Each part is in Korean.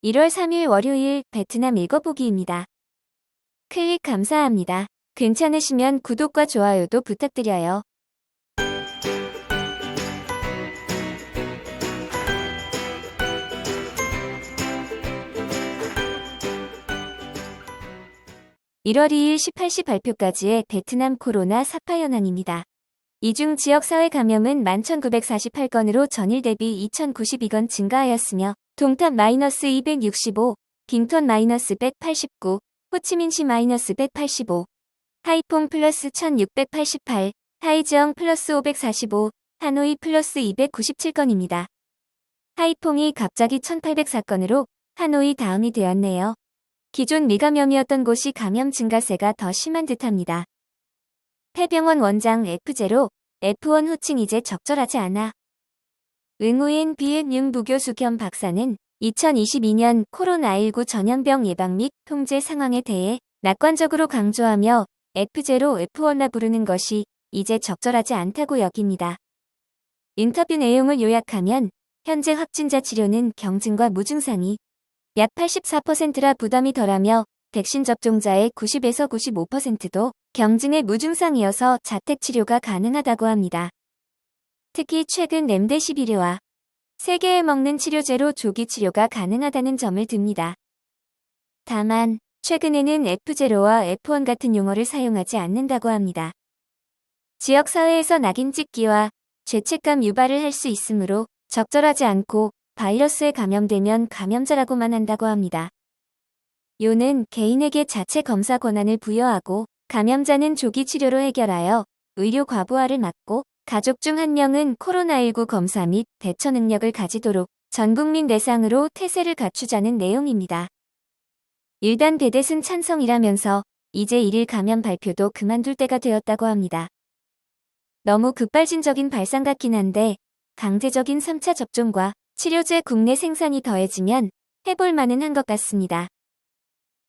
1월 3일 월요일 베트남 읽어보기입니다. 클릭 감사합니다. 괜찮으시면 구독과 좋아요도 부탁드려요. (1월 2일) 18시 발표까지의 베트남 코로나 사파 현황입니다. 이중 지역사회 감염은 11,948건으로 전일 대비 2,092건 증가하였으며 동탄 -265, 빙톤 -189, 호치민시 -185, 하이퐁 +1,688, 하이지엉 +545, 하노이 +297건입니다. 하이퐁이 갑자기 1,804건으로 하노이 다음이 되었네요. 기존 미감염이었던 곳이 감염 증가세가 더 심한 듯합니다. 폐병원 원장 F0, F1 호칭 이제 적절하지 않아. 응우인 비엔융 부교수 겸 박사는 2022년 코로나19 전염병 예방 및 통제 상황에 대해 낙관적으로 강조하며 F0, F1라 부르는 것이 이제 적절하지 않다고 여깁니다. 인터뷰 내용을 요약하면 현재 확진자 치료는 경증과 무증상이 약 84%라 부담이 덜하며 백신 접종자의 90에서 95%도 경증의 무증상이어서 자택 치료가 가능하다고 합니다. 특히 최근 렘데시비르와 세계에 먹는 치료제로 조기 치료가 가능하다는 점을 듭니다. 다만 최근에는 F0와 F1 같은 용어를 사용하지 않는다고 합니다. 지역사회에서 낙인 찍기와 죄책감 유발을 할 수 있으므로 적절하지 않고 바이러스에 감염되면 감염자라고만 한다고 합니다. 요는 개인에게 자체 검사 권한을 부여하고 감염자는 조기 치료로 해결하여 의료 과부하를 막고 가족 중 한 명은 코로나19 검사 및 대처 능력을 가지도록 전 국민 대상으로 태세를 갖추자는 내용입니다. 일단 대대승 찬성이라면서 이제 1일 감염 발표도 그만둘 때가 되었다고 합니다. 너무 급발진적인 발상 같긴 한데 강제적인 3차 접종과 치료제 국내 생산이 더해지면 해볼 만은 한 것 같습니다.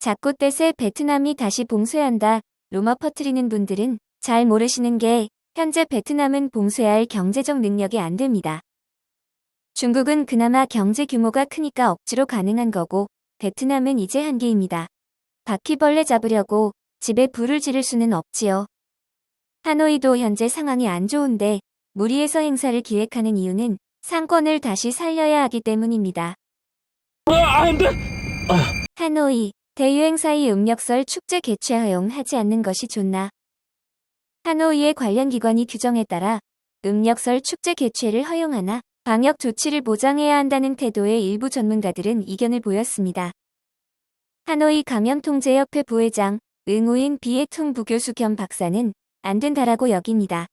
자꾸 떼세 베트남이 다시 봉쇄한다. 루머 퍼뜨리는 분들은 잘 모르시는 게 현재 베트남은 봉쇄할 경제적 능력이 안 됩니다. 중국은 그나마 경제 규모가 크니까 억지로 가능한 거고 베트남은 이제 한계입니다. 바퀴벌레 잡으려고 집에 불을 지를 수는 없지요. 하노이도 현재 상황이 안 좋은데 무리해서 행사를 기획하는 이유는 상권을 다시 살려야 하기 때문입니다. 하노이 대유행사의 음력설 축제 개최 허용하지 않는 것이 좋나? 하노이의 관련 기관이 규정에 따라 음력설 축제 개최를 허용하나 방역 조치를 보장해야 한다는 태도의 일부 전문가들은 이견을 보였습니다. 하노이 감염통제협회 부회장 응우인 비에퉁 부교수 겸 박사는 안 된다라고 여깁니다.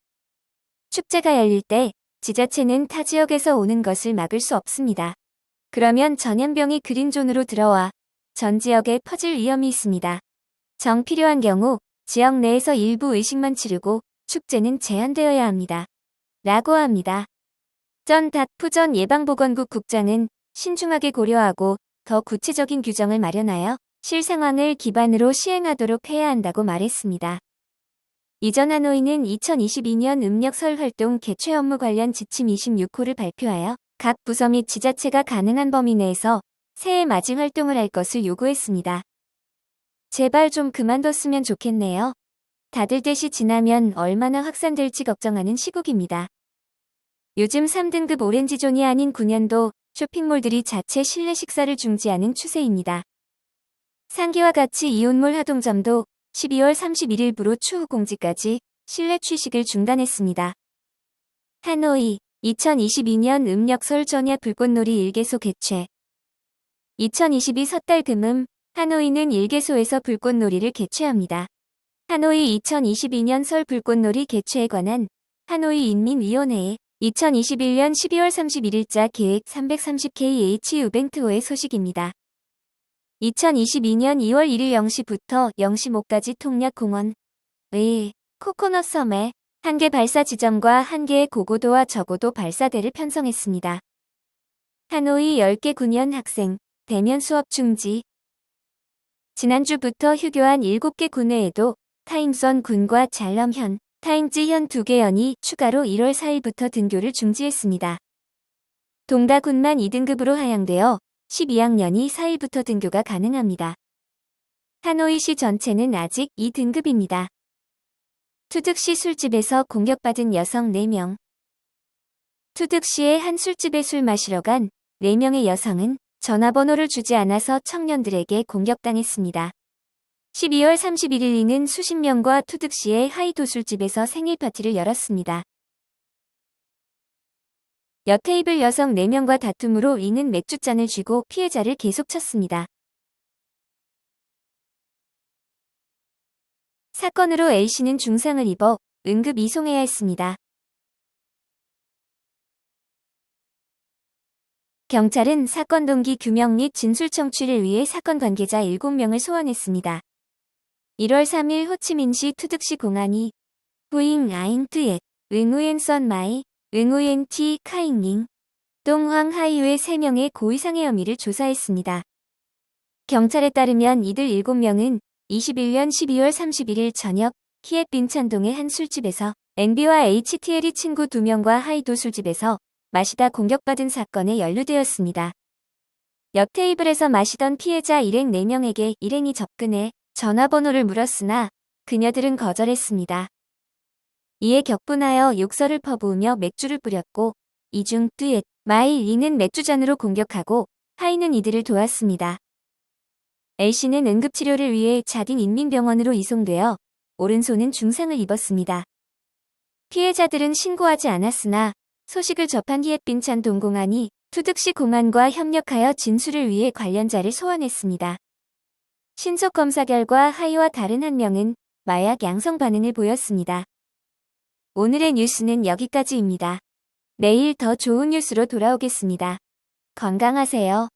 축제가 열릴 때 지자체는 타 지역에서 오는 것을 막을 수 없습니다. 그러면 전염병이 그린존으로 들어와 전 지역에 퍼질 위험이 있습니다. 정 필요한 경우 지역 내에서 일부 의식만 치르고 축제는 제한되어야 합니다. 라고 합니다. 전 닥푸 전 예방보건국 국장은 신중하게 고려하고 더 구체적인 규정을 마련하여 실상황을 기반으로 시행하도록 해야 한다고 말했습니다. 이전 하노이는 2022년 음력설 활동 개최 업무 관련 지침 26호를 발표하여 각 부서 및 지자체가 가능한 범위 내에서 새해 맞이 활동을 할 것을 요구했습니다. 제발 좀 그만뒀으면 좋겠네요. 다들 대시 지나면 얼마나 확산될지 걱정하는 시국입니다. 요즘 3등급 오렌지존이 아닌 9년도 쇼핑몰들이 자체 실내 식사를 중지하는 추세입니다. 상기와 같이 이온몰 하동점도 12월 31일부로 추후 공지까지 실내 취식을 중단했습니다. 하노이 2022년 음력설 전야 불꽃놀이 1개소 개최 2022 섣달 금음 하노이는 1개소에서 불꽃놀이를 개최합니다. 하노이 2022년 설 불꽃놀이 개최에 관한 하노이 인민위원회의 2021년 12월 31일자 계획 330KH 우뱅트호의 소식입니다. 2022년 2월 1일 0시부터 0시 모까지 통략공원의 코코넛 섬에 1개 발사 지점과 1개의 고고도와 저고도 발사대를 편성했습니다. 하노이 10개 군현 학생 대면 수업 중지. 지난주부터 휴교한 7개 군외에도 타임선 군과 잘럼현, 타임지현 2개 연이 추가로 1월 4일부터 등교를 중지했습니다. 동다군만 2등급으로 하향되어 12학년이 4일부터 등교가 가능합니다. 하노이시 전체는 아직 2등급입니다. 투득시 술집에서 공격받은 여성 4명. 투득시의 한 술집에 술 마시러 간 4명의 여성은 전화번호를 주지 않아서 청년들에게 공격당했습니다. 12월 31일 이는 수십 명과 투득시의 하이도 술집에서 생일 파티를 열었습니다. 옆 테이블 여성 4명과 다툼으로 이는 맥주잔을 쥐고 피해자를 계속 쳤습니다. 사건으로 A씨는 중상을 입어 응급 이송해야 했습니다. 경찰은 사건 동기 규명 및 진술 청취를 위해 사건 관계자 7명을 소환했습니다. 1월 3일 호치민시 투득시 공안이 후잉 아잉 트엣, 응우엔 선 마이, 응우엔 티 카잉링, 동황 하이유의 3명의 고의상해 혐의를 조사했습니다. 경찰에 따르면 이들 7명은 21년 12월 31일 저녁 키옙 빈찬동의 한 술집에서 NB와 HTL이 친구 2명과 하이도 술집에서 마시다 공격받은 사건에 연루되었습니다. 옆 테이블에서 마시던 피해자 일행 4명에게 일행이 접근해 전화번호를 물었으나 그녀들은 거절했습니다. 이에 격분하여 욕설을 퍼부으며 맥주를 뿌렸고 이 중 뚜엣, 마이 리는 맥주잔으로 공격하고 하이는 이들을 도왔습니다. A씨는 응급치료를 위해 자딘 인민병원으로 이송되어 오른손은 중상을 입었습니다. 피해자들은 신고하지 않았으나 소식을 접한 히에빈찬 동공안이 투득시 공안과 협력하여 진술을 위해 관련자를 소환했습니다. 신속 검사 결과 하이와 다른 한 명은 마약 양성 반응을 보였습니다. 오늘의 뉴스는 여기까지입니다. 내일 더 좋은 뉴스로 돌아오겠습니다. 건강하세요.